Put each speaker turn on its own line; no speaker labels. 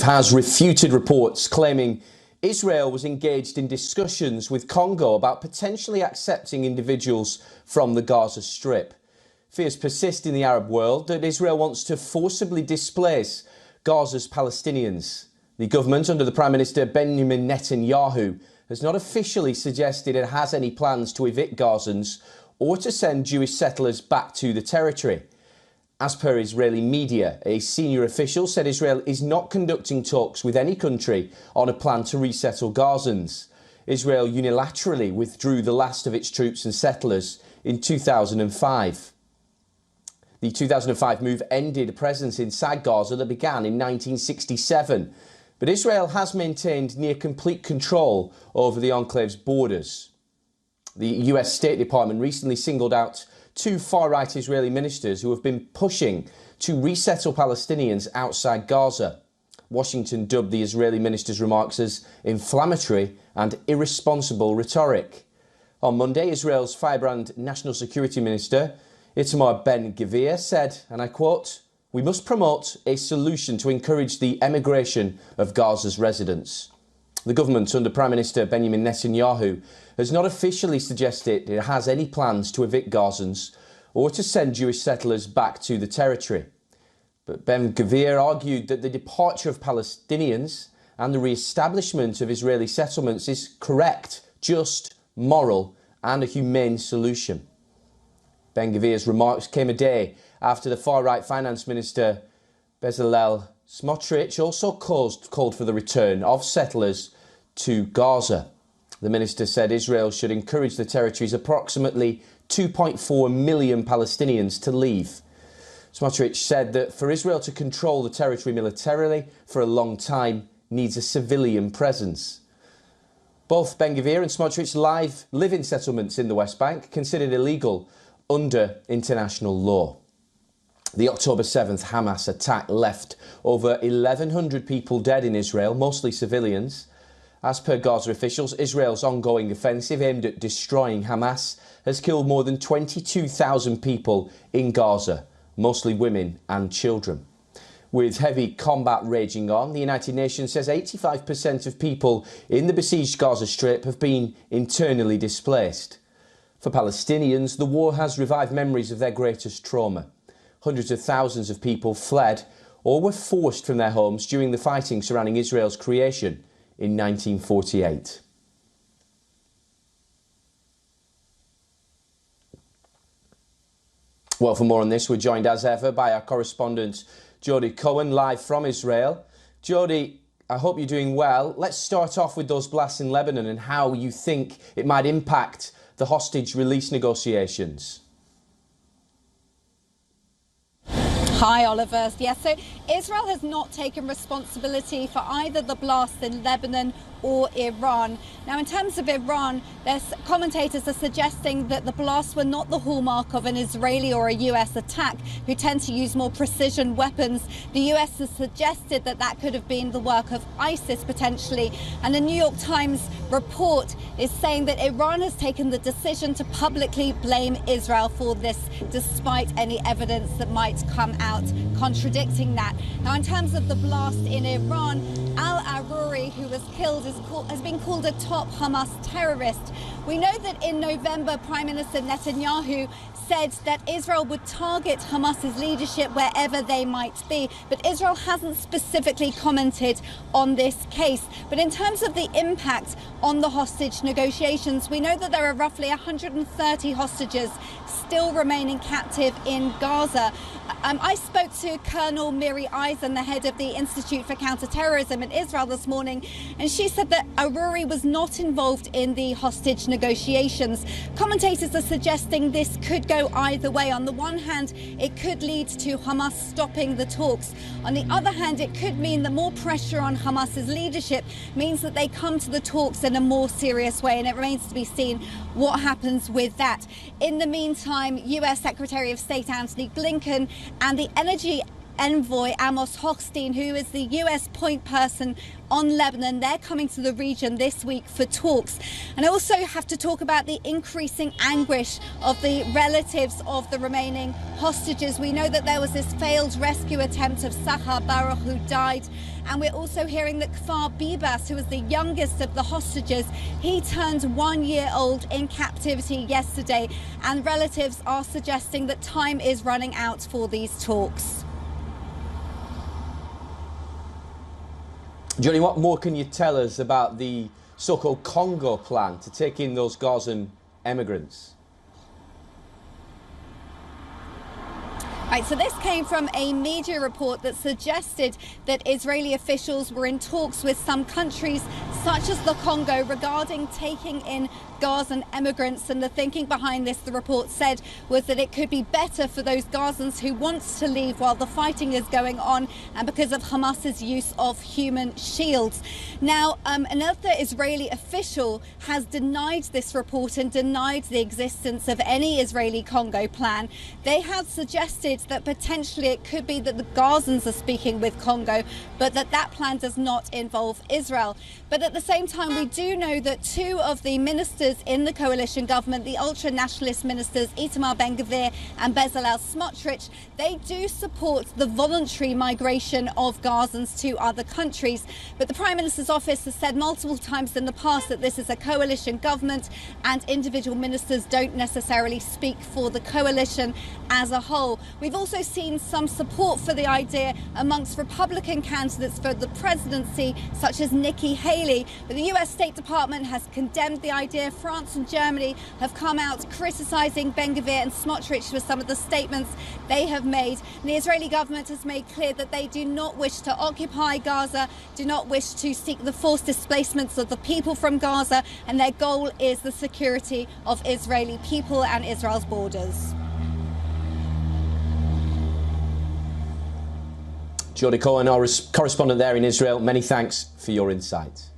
has refuted reports claiming Israel was engaged in discussions with Congo about potentially accepting individuals from the Gaza Strip. Fears persist in the Arab world that Israel wants to forcibly displace Gaza's Palestinians. The government under the Prime Minister Benjamin Netanyahu has not officially suggested it has any plans to evict Gazans or to send Jewish settlers back to the territory. As per Israeli media, a senior official said Israel is not conducting talks with any country on a plan to resettle Gazans. Israel unilaterally withdrew the last of its troops and settlers in 2005. The 2005 move ended a presence inside Gaza that began in 1967, but Israel has maintained near complete control over the enclave's borders. The US State Department recently singled out two far-right Israeli ministers who have been pushing to resettle Palestinians outside Gaza. Washington dubbed the Israeli minister's remarks as inflammatory and irresponsible rhetoric. On Monday, Israel's firebrand National Security Minister Itamar Ben-Gvir said, and I quote, "We must promote a solution to encourage the emigration of Gaza's residents." The government under Prime Minister Benjamin Netanyahu has not officially suggested it has any plans to evict Gazans or to send Jewish settlers back to the territory. But Ben-Gvir argued that the departure of Palestinians and the re-establishment of Israeli settlements is correct, just, moral and a humane solution. Ben-Gvir's remarks came a day after the far-right finance minister Bezalel Smotrich also called for the return of settlers to Gaza. The minister said Israel should encourage the territory's approximately 2.4 million Palestinians to leave. Smotrich said that for Israel to control the territory militarily for a long time needs a civilian presence. Both Ben-Gvir and Smotrich live in settlements in the West Bank, considered illegal under international law. The October 7th Hamas attack left over 1,100 people dead in Israel, mostly civilians. As per Gaza officials, Israel's ongoing offensive aimed at destroying Hamas has killed more than 22,000 people in Gaza, mostly women and children. With heavy combat raging on, the United Nations says 85% of people in the besieged Gaza Strip have been internally displaced. For Palestinians, the war has revived memories of their greatest trauma. Hundreds of thousands of people fled or were forced from their homes during the fighting surrounding Israel's creation in 1948. Well, for more on this, we're joined as ever by our correspondent Jodie Cohen, live from Israel. Jodie, I hope you're doing well. Let's start off with those blasts in Lebanon and how you think it might impact the hostage release negotiations.
Hi, Oliver. Yes, so Israel has not taken responsibility for either the blasts in Lebanon or Iran. Now, in terms of Iran, commentators are suggesting that the blasts were not the hallmark of an Israeli or a US attack, who tend to use more precision weapons. The US has suggested that that could have been the work of ISIS potentially. And the New York Times report is saying that Iran has taken the decision to publicly blame Israel for this, despite any evidence that might come out contradicting that. Now, in terms of the blast in Iran, al-Aruri, who was killed, has been called a top Hamas terrorist. We know that in November, Prime Minister Netanyahu said that Israel would target Hamas's leadership wherever they might be, but Israel hasn't specifically commented on this case. But in terms of the impact on the hostage negotiations, we know that there are roughly 130 hostages still remaining captive in Gaza. I spoke to Colonel Miri Eisen, the head of the Institute for Counterterrorism in Israel this morning, and she said that Aruri was not involved in the hostage negotiations. Commentators are suggesting this could go either way. On the one hand, it could lead to Hamas stopping the talks. On the other hand, it could mean that more pressure on Hamas's leadership means that they come to the talks in a more serious way, and it remains to be seen what happens with that. In the meantime, US Secretary of State Antony Blinken and the energy envoy Amos Hochstein, who is the US point person on Lebanon. They're coming to the region this week for talks. And I also have to talk about the increasing anguish of the relatives of the remaining hostages. We know that there was this failed rescue attempt of Sahar Baruch, who died. And we're also hearing that Kfar Bibas, who was the youngest of the hostages, he turned 1 year old in captivity yesterday. And relatives are suggesting that time is running out for these talks.
Johnny, what more can you tell us about the so-called Congo plan to take in those Gazan emigrants?
Right, so this came from a media report that suggested that Israeli officials were in talks with some countries, such as the Congo, regarding taking in Gazan emigrants. And the thinking behind this, the report said, was that it could be better for those Gazans who want to leave while the fighting is going on, and because of Hamas's use of human shields. Now, another Israeli official has denied this report and denied the existence of any Israeli Congo plan. They have suggested that potentially it could be that the Gazans are speaking with Congo, but that plan does not involve Israel. But at the same time, we do know that two of the ministers in the coalition government, the ultra-nationalist ministers Itamar Ben-Gvir and Bezalel Smotrich, they do support the voluntary migration of Gazans to other countries. But the Prime Minister's office has said multiple times in the past that this is a coalition government and individual ministers don't necessarily speak for the coalition as a whole. We've also seen some support for the idea amongst Republican candidates for the presidency, such as Nikki Haley. But the US State Department has condemned the idea. France and Germany have come out criticising Ben-Gvir and Smotrich for some of the statements they have made. And the Israeli government has made clear that they do not wish to occupy Gaza, do not wish to seek the forced displacements of the people from Gaza, and their goal is the security of Israeli people and Israel's borders.
Jodie Cohen, our correspondent there in Israel, many thanks for your insight.